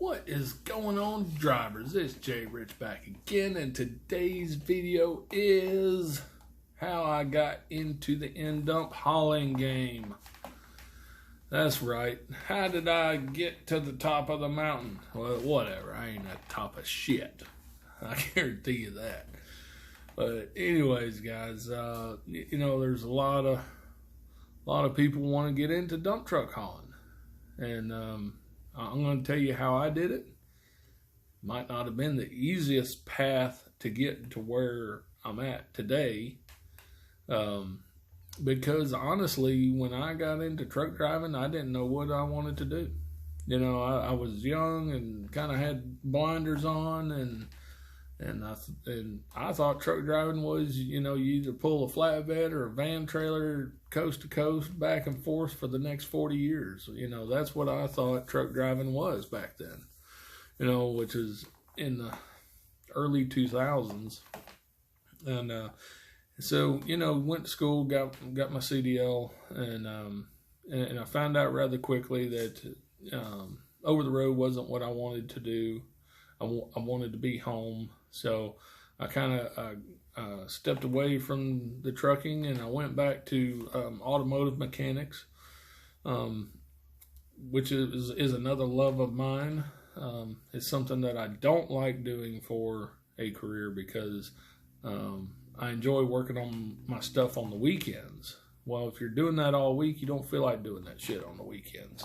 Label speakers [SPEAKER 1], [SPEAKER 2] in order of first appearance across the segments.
[SPEAKER 1] What is going on, drivers? It's Jay Rich back again, and today's video is how I got into the end dump hauling game. That's right. How did I get to the top of the mountain? Well, whatever. I ain't at the top of shit. I guarantee you that. But anyways, guys, there's a lot of people want to get into dump truck hauling, and I'm going to tell you how I did it. Might not have been the easiest path to get to where I'm at today, because honestly, when I got into truck driving, I didn't know what I wanted to do. I was young and kind of had blinders on, and I thought truck driving was, you either pull a flatbed or a van trailer coast to coast back and forth for the next 40 years. That's what I thought truck driving was back then, which is in the early 2000s. And so, went to school, got my CDL, and I found out rather quickly that over the road wasn't what I wanted to do. I wanted to be home. So I kind of stepped away from the trucking, and I went back to automotive mechanics, which is another love of mine. It's something that I don't like doing for a career because I enjoy working on my stuff on the weekends. Well, if you're doing that all week, you don't feel like doing that shit on the weekends,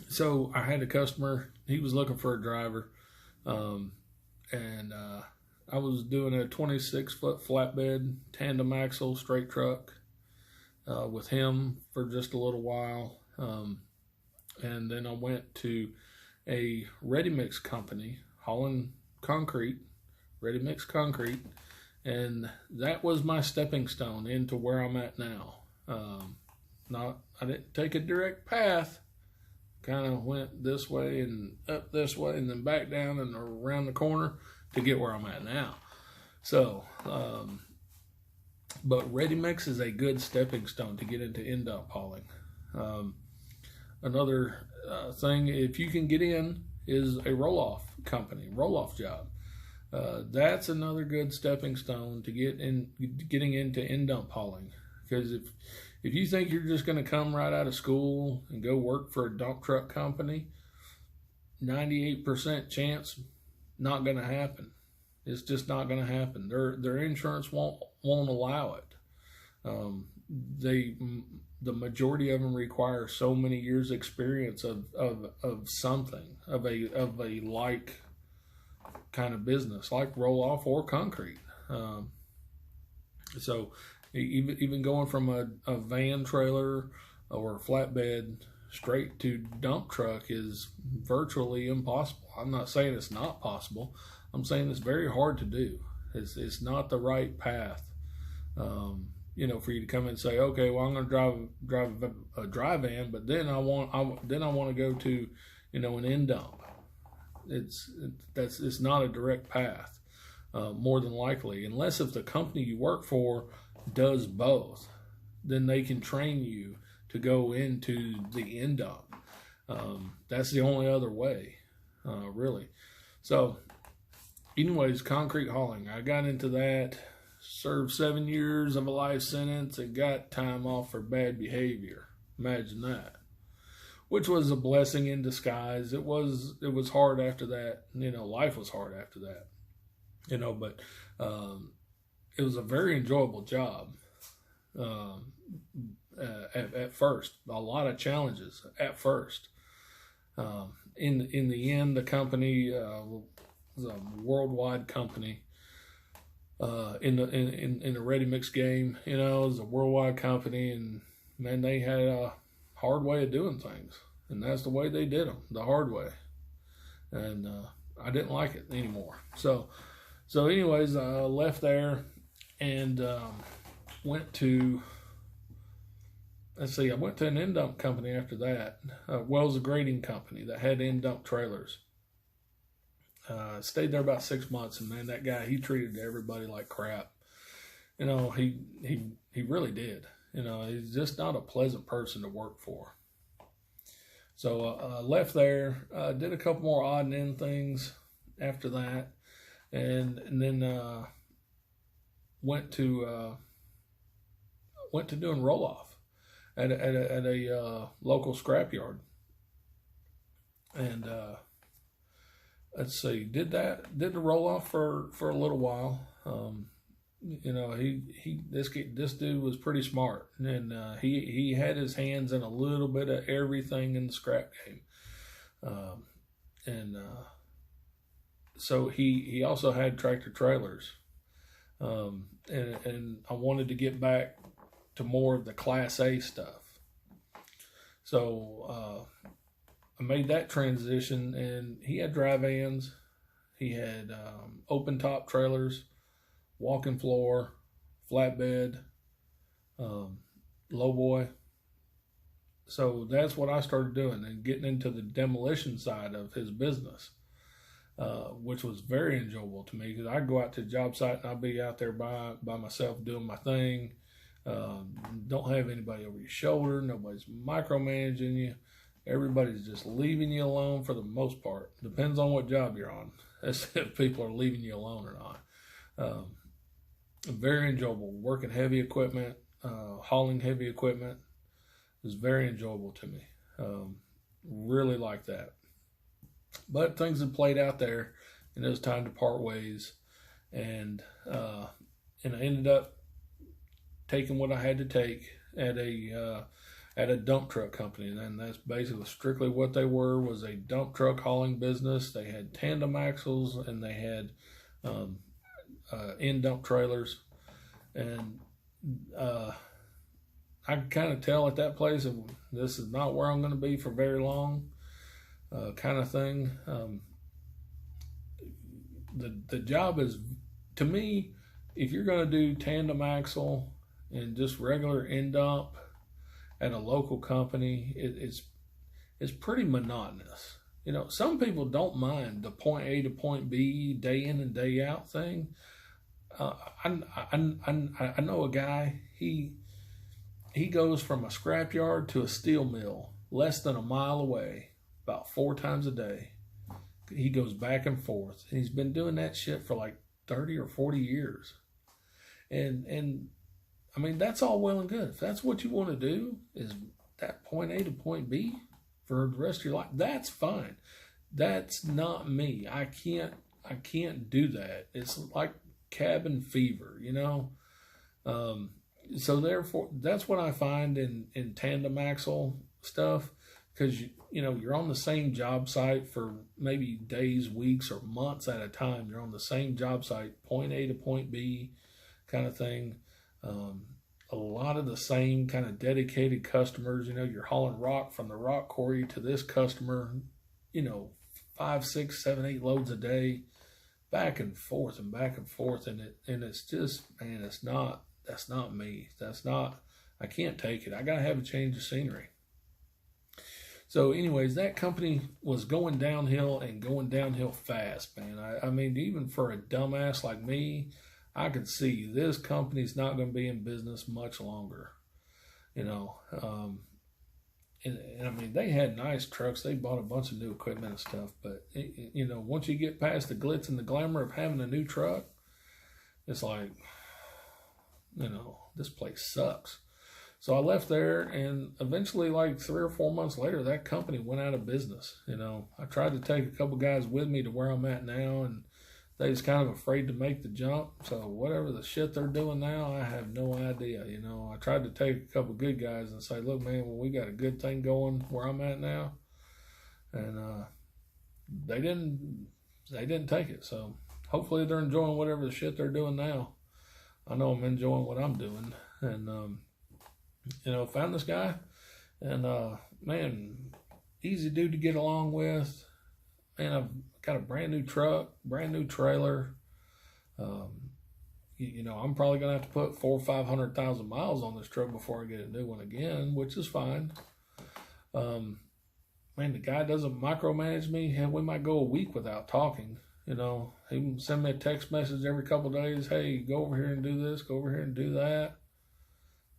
[SPEAKER 1] So I had a customer. He was looking for a driver. I was doing a 26-foot flatbed, tandem axle, straight truck, with him for just a little while. And then I went to a ready-mix company, hauling concrete, ready-mix concrete. And that was my stepping stone into where I'm at now. I didn't take a direct path. Kind of went this way and up this way and then back down and around the corner to get where I'm at now. So, but ready mix is a good stepping stone to get into end dump hauling. Another thing, if you can get in, is a roll-off company, roll-off job. That's another good stepping stone to getting into end dump hauling. Because if you think you're just going to come right out of school and go work for a dump truck company, 98% chance not going to happen. It's just not going to happen. Their insurance won't allow it. The majority of them require so many years experience of something, of a like kind of business, like roll off or concrete. So even going from a van trailer or a flatbed straight to dump truck is virtually impossible. I'm not saying it's not possible. I'm saying it's very hard to do. It's not the right path. For you to come in and say, okay, well, I'm going to drive a dry van, but then I want to go to, an end dump. It's not a direct path, more than likely, unless if the company you work for does both, then they can train you to go into the end dump. That's the only other way, really. So anyways, concrete hauling, I got into that, served 7 years of a life sentence, and got time off for bad behavior. Imagine that. Which was a blessing in disguise. It was hard after that. Life was hard after that. But it was a very enjoyable job. At first, a lot of challenges at first. In the end, the company was a worldwide company. In the ready mix game, it was a worldwide company, and man, they had a hard way of doing things, and that's the way they did them, the hard way. And I didn't like it anymore. So anyways, I left there and went to an end dump company after that. Wells a grading company that had end dump trailers. Stayed there about 6 months, and man, that guy, he treated everybody like crap. He really did. He's just not a pleasant person to work for. So I left there, did a couple more odd and end things after that, and then went to doing roll off at a local scrapyard, and let's see, did the roll off for a little while. This dude was pretty smart, and he had his hands in a little bit of everything in the scrap game, and so he also had tractor trailers, and I wanted to get back to more of the Class A stuff, so I made that transition, and he had dry vans, he had open top trailers, walking floor, flatbed, lowboy. So that's what I started doing and getting into the demolition side of his business, which was very enjoyable to me because I'd go out to the job site and I'd be out there by myself doing my thing. Don't have anybody over your shoulder. Nobody's micromanaging you. Everybody's just leaving you alone for the most part. Depends on what job you're on. That's if people are leaving you alone or not. Very enjoyable. Working heavy equipment, hauling heavy equipment was very enjoyable to me. Really like that. But things had played out there, and it was time to part ways. And I ended up taking what I had to take at a dump truck company, and that's basically strictly what they were, was a dump truck hauling business. They had tandem axles, and they had end dump trailers, and I could kind of tell at that place that this is not where I'm going to be for very long, kind of thing. The job is, to me, if you're going to do tandem axle and just regular end dump at a local company, it's pretty monotonous. You know, some people don't mind the point A to point B, day in and day out thing. I know a guy, he goes from a scrapyard to a steel mill less than a mile away about 4 times a day. He goes back and forth. And he's been doing that shit for like 30 or 40 years. And I mean, that's all well and good. If that's what you want to do, is that point A to point B for the rest of your life, that's fine. That's not me. I can't do that. It's like cabin fever, you know? So therefore, that's what I find in tandem axle stuff, because you're on the same job site for maybe days, weeks, or months at a time. You're on the same job site, point A to point B kind of thing. A lot of the same kind of dedicated customers. You're hauling rock from the rock quarry to this customer, 5, 6, 7, 8 loads a day, back and forth, and it's just, man, that's not me. I can't take it. I gotta have a change of scenery. So anyways, that company was going downhill, and going downhill fast, man. I mean, even for a dumbass like me, I could see this company's not going to be in business much longer, and I mean, they had nice trucks. They bought a bunch of new equipment and stuff, but once you get past the glitz and the glamour of having a new truck, it's like, this place sucks. So I left there, and eventually, like 3 or 4 months later, that company went out of business. I tried to take a couple guys with me to where I'm at now, and they was kind of afraid to make the jump. So whatever the shit they're doing now, I have no idea. I tried to take a couple good guys and say, look, man, well, we got a good thing going where I'm at now. And they didn't take it. So hopefully they're enjoying whatever the shit they're doing now. I know I'm enjoying what I'm doing. And, found this guy. And, man, easy dude to get along with. Man, I've got a brand new truck, brand new trailer. I'm probably gonna have to put 400,000 or 500,000 miles on this truck before I get a new one again, which is fine. Man, the guy doesn't micromanage me. Hell, we might go a week without talking. He can send me a text message every couple of days. Hey, go over here and do this. Go over here and do that.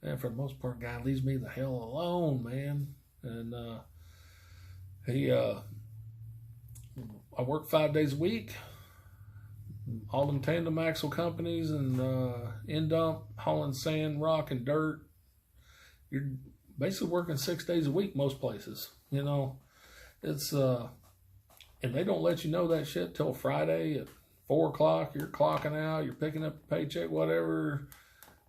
[SPEAKER 1] And for the most part, guy leaves me the hell alone, man. And I work 5 days a week. All them tandem axle companies and end dump, hauling sand, rock, and dirt. You're basically working 6 days a week most places. You know, it's and they don't let you know that shit till Friday at 4 o'clock. You're clocking out. You're picking up a paycheck, whatever.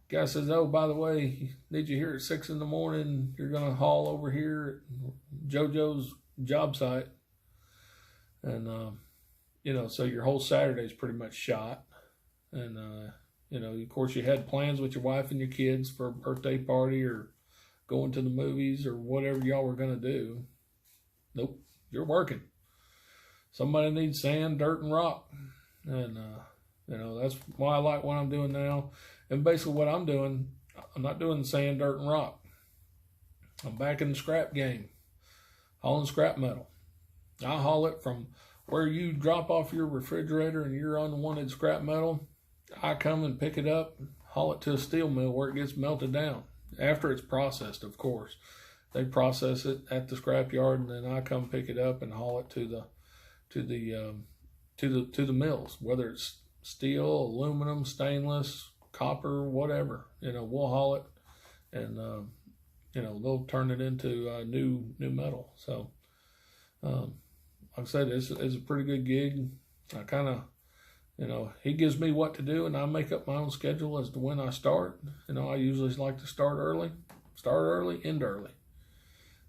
[SPEAKER 1] Guy says, "Oh, by the way, need you here at 6 in the morning. You're gonna haul over here at JoJo's job site," and you know, so your whole Saturday's pretty much shot. And you know, of course, you had plans with your wife and your kids for a birthday party or going to the movies or whatever y'all were gonna do. Nope, you're working. Somebody needs sand, dirt, and rock, and you know, that's why I like what I'm doing now. And basically what I'm doing, I'm not doing sand, dirt, and rock. I'm back in the scrap game, hauling scrap metal. I haul it from where you drop off your refrigerator and your unwanted scrap metal. I come and pick it up, haul it to a steel mill where it gets melted down. After it's processed, of course. They process it at the scrap yard, and then I come pick it up and haul it to the mills, whether it's steel, aluminum, stainless, copper, whatever. You know, we'll haul it, and you know, they'll turn it into new metal. So, like I said, it's a pretty good gig. I kind of, you know, he gives me what to do, and I make up my own schedule as to when I start. You know, I usually like to start early, end early.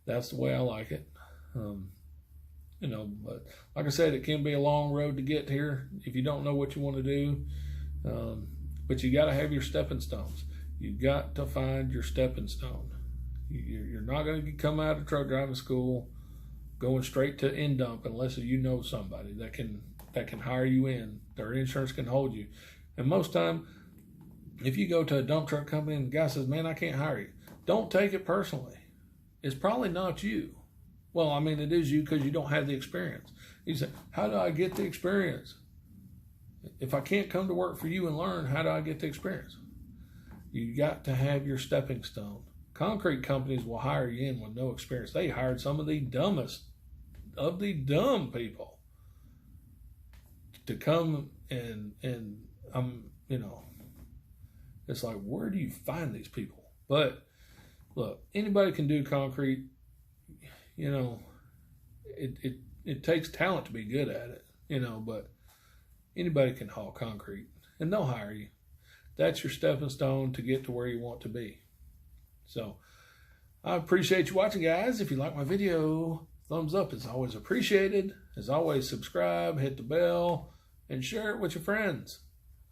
[SPEAKER 1] That's the way I like it. You know, but like I said, it can be a long road to get here if you don't know what you want to do. But you got to have your stepping stones. You got to find your stepping stone. You're not going to come out of truck driving school going straight to end dump unless you know somebody that can hire you in. Their insurance can hold you. And most time, if you go to a dump truck company and the guy says, "Man, I can't hire you," don't take it personally. It's probably not you. Well, I mean, it is you because you don't have the experience. You say, "How do I get the experience? If I can't come to work for you and learn, how do I get the experience?" You got to have your stepping stone. Concrete companies will hire you in with no experience. They hired some of the dumbest of the dumb people to come and you know, it's like, where do you find these people? But look, anybody can do concrete. You know, it takes talent to be good at it, you know, but anybody can haul concrete and they'll hire you. That's your stepping stone to get to where you want to be. So I appreciate you watching, guys. If you like my video, thumbs up is always appreciated. As always, subscribe, hit the bell, and share it with your friends.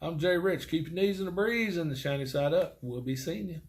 [SPEAKER 1] I'm Jay Rich. Keep your knees in the breeze and the shiny side up. We'll be seeing you.